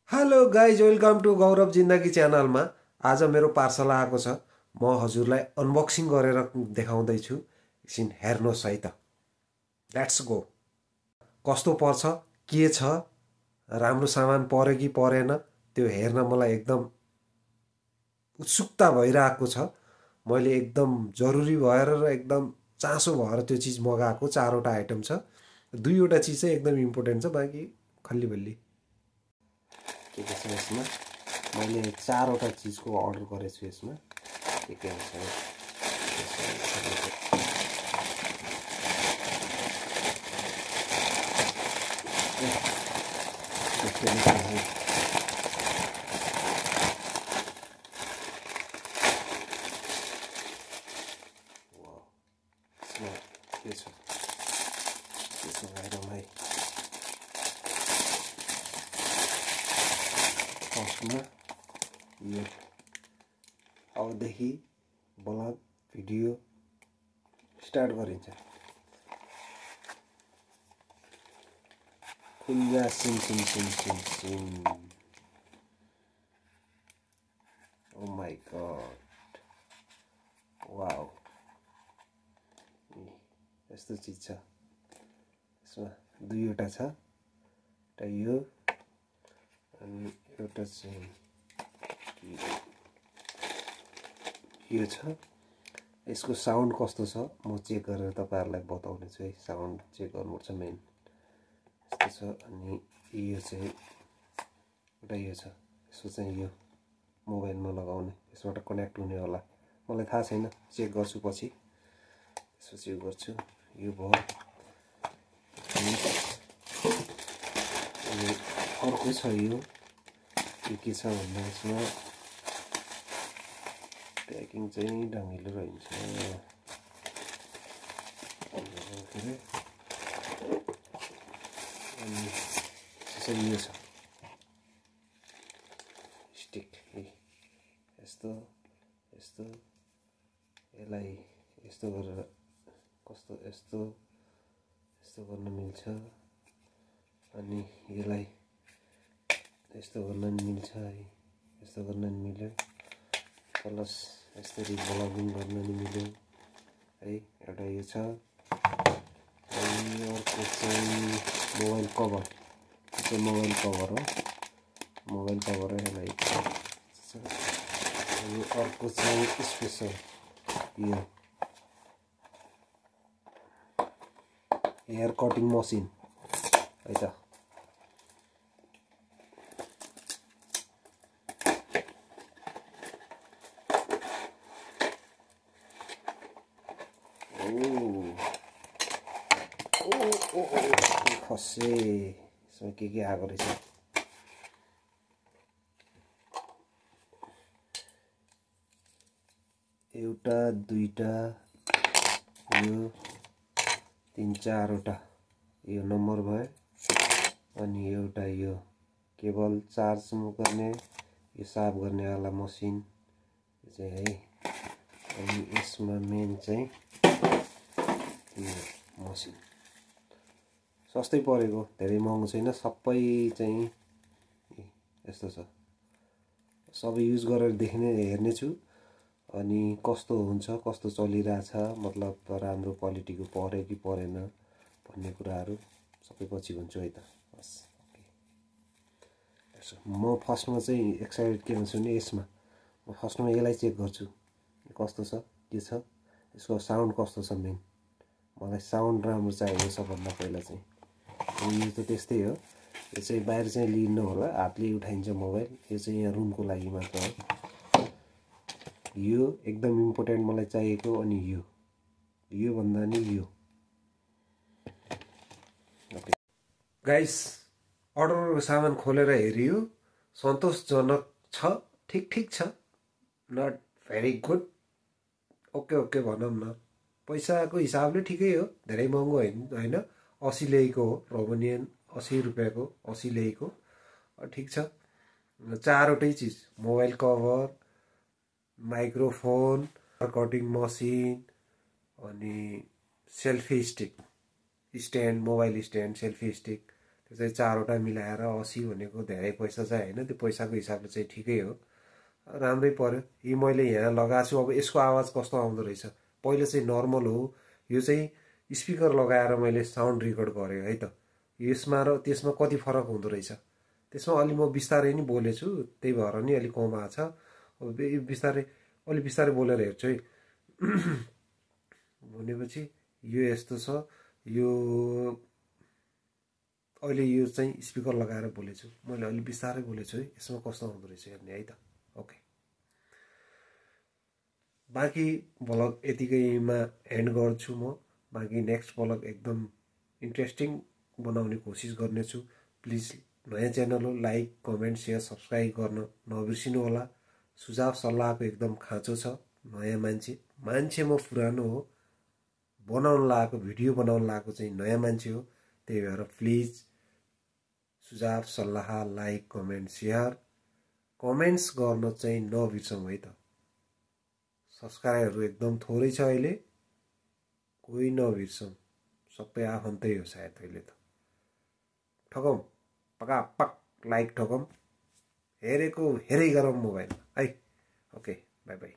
Hello guys, welcome to गौरव जिन्दगी च्यानलमा। आज मेरो पार्सल आएको छ। म हजुरलाई अनबक्सिङ गरेर देखाउँदैछु। एकछिन हेर्नुहोस् है त। Let's go. कस्तो पर्छ, के छ, राम्रो सामान पर्यो कि परेन, त्यो हेर्न मलाई एकदम उत्सुकता भइरहेको छ। मैले एकदम जरुरी भएर र एकदम चासो भएर त्यो चिज मगाएको। 4वटा आइटम छ, 2वटा चिज चाहिँ एकदम इम्पोर्टेन्ट छ, बाँकी खल्ली बल्ली। के के छ यसमा? मैले 4वटा चिजको अर्डर गरेको छु। यसमा के के हुन्छ? के छ त्यसमा आइटम है? फर्स्टमा यो अबदेखि ब्लग भिडियो स्टार्ट गरिन्छ। खुल्ला सिम सिम सिम सिम सिम। ओ माय गॉड, वाओ, यस्तो चिज छ। यसमा 2वटा छ, एउटा यो अनि एउटा चाहिँ यो छ। यसको साउन्ड कस्तो छ म चेक गरेर तपाईहरुलाई बताउने छु है। साउन्ड चेक गर्नुपर्छ मेन। यस्तो छ। अनि यो चाहिँ एउटा यो छ। यसो चाहिँ यो मोबाइलमा लगाउने, यसबाट कनेक्ट हुने होला, मलाई थाहा छैन, चेक गर्छु पछि। यसो चेक गर्छु। यो भयो। अनि अर्को छ यो के छ भन्दा यसमा प्याकिङ चाहिँ ढङ्गिलो रहन्छ। अनि यो छ स्टिक। यस्तो यस्तो यसलाई यस्तो गरेर कस्तो यस्तो यस्तो गर्न मिल्छ। अनि यसलाई यस्तो गर्न मिल्छ है, यस्तो गर्न मिल्यो। प्लस यसरी ब्लगिङ गर्न नि मिल्यो है। एउटा यो छ। अनि अर्को चाहिँ मोबाइल कभर। यो चाहिँ मोबाइल कभर हो, मोबाइल कभर हो यसलाई। अनि अर्को चाहिँ स्पेशल यो हेयर कटिङ मसिन है त। खसे यसमा के आएको रहेछ? एउटा, 2टा, यो 3, 4वटा यो नम्बर भयो। अनि एउटा यो केबल चार्ज गर्ने, यो साफ गर्ने वाला मसिन यो चाहिँ है। अनि यसमा मेन चाहिँ यो मसिन सस्तै परेको, धेरै महँगो छैन। सबै चाहिँ यस्तो छ। सबै युज गरेर हेर्ने छु। अनि कस्तो हुन्छ, कस्तो चलिरहेछ, मतलब राम्रो क्वालिटीको पर्यो कि परेन भन्ने कुराहरू सबै पछि भन्छु है त। बस म फर्स्टमा चाहिँ एक्साइटेड के हुन्छु नि, यसमा म फर्स्टमा यसलाई चेक गर्छु कस्तो छ, के छ, यसको साउन्ड कस्तो छ। मेन मलाई साउन्ड राम्रो चाहिएको सबभन्दा पहिला चाहिँ। यो त त्यस्तै हो। यो चाहिँ बाहिर चाहिँ लिनु होला, हातले उठाइन्छ मोबाइल। यो चाहिँ यहाँ रुमको लागि मात्र हो। यो एकदम इम्पोर्टेन्ट मलाई चाहिएको। अनि यो भन्दा नि यो। ओके गाइस, अर्डरको सामान खोलेर हेरियो, सन्तोषजनक छ, ठिक छ, नट भेरी गुड, ओके भनौँ न। पैसाको हिसाबले ठिकै हो, धेरै महँगो होइन। 80 ल्याएको हो, रोमानियन 80 रुपियाँको 80 ल्याएको, ठिक छ। 4वटै चिज, mobile cover, microphone, cutting machine, अनि selfie stick, stand, mobile stand, selfie stick, त्यो चाहिँ 4वटा मिलाएर 80 भनेको धेरै पैसा चाहिँ हैन, त्यो पैसाको हिसाबले चाहिँ ठिकै हो, राम्रै पर्यो। यी मैले यहाँ लगाएको छु। अब यसको आवाज कस्तो आउँदो रहेछ, पहिले चाहिँ नर्मल हो, यो चाहिँ स्पिकर लगाएर मैले साउन्ड रेकर्ड गरेँ है त। यसमा र त्यसमा कति फरक हुँदो रहेछ। त्यसमा अलि म बिस्तारै नै बोलेछु, त्यही भएर नि अलि कम आएको छ। अब अलि बिस्तारै बोलेर हेर्छु है। भनेपछि यो यस्तो छ। यो अहिले यो चाहिँ स्पिकर लगाएर बोलेछु, मैले अलि बिस्तारै बोलेछु है। यसमा कस्तो आउँदो रहेछ हेर्ने है त। ओके, बाँकी भ्लग यतिकैमा एन्ड गर्छु म। बाँकी नेक्स्ट भ्लग एकदम इन्ट्रेस्टिङ बनाउने कोसिस गर्नेछु। प्लिज नयाँ च्यानल हो, लाइक कमेन्ट सेयर सब्सक्राइब गर्न नबिर्सिनु होला। सुझाव सल्लाहको एकदम खाँचो छ। नयाँ मान्छे म पुरानो हो, बनाउन लागेको भिडियो बनाउन लागेको चाहिँ नयाँ मान्छे हो। त्यही भएर प्लिज सुझाव सल्लाह लाइक कमेन्ट सेयर कमेन्ट्स गर्न चाहिँ नबिर्सौँ है त। सब्सक्राइबरहरू एकदम थोरै छ अहिले, कोही नबिर्सौँ, सबै आफन्तै हो सायद अहिले त। ठगौँ पकापक लाइक ठगौँ, हेरेको हेरै गरौँ मोबाइलमा है। Okay, by by.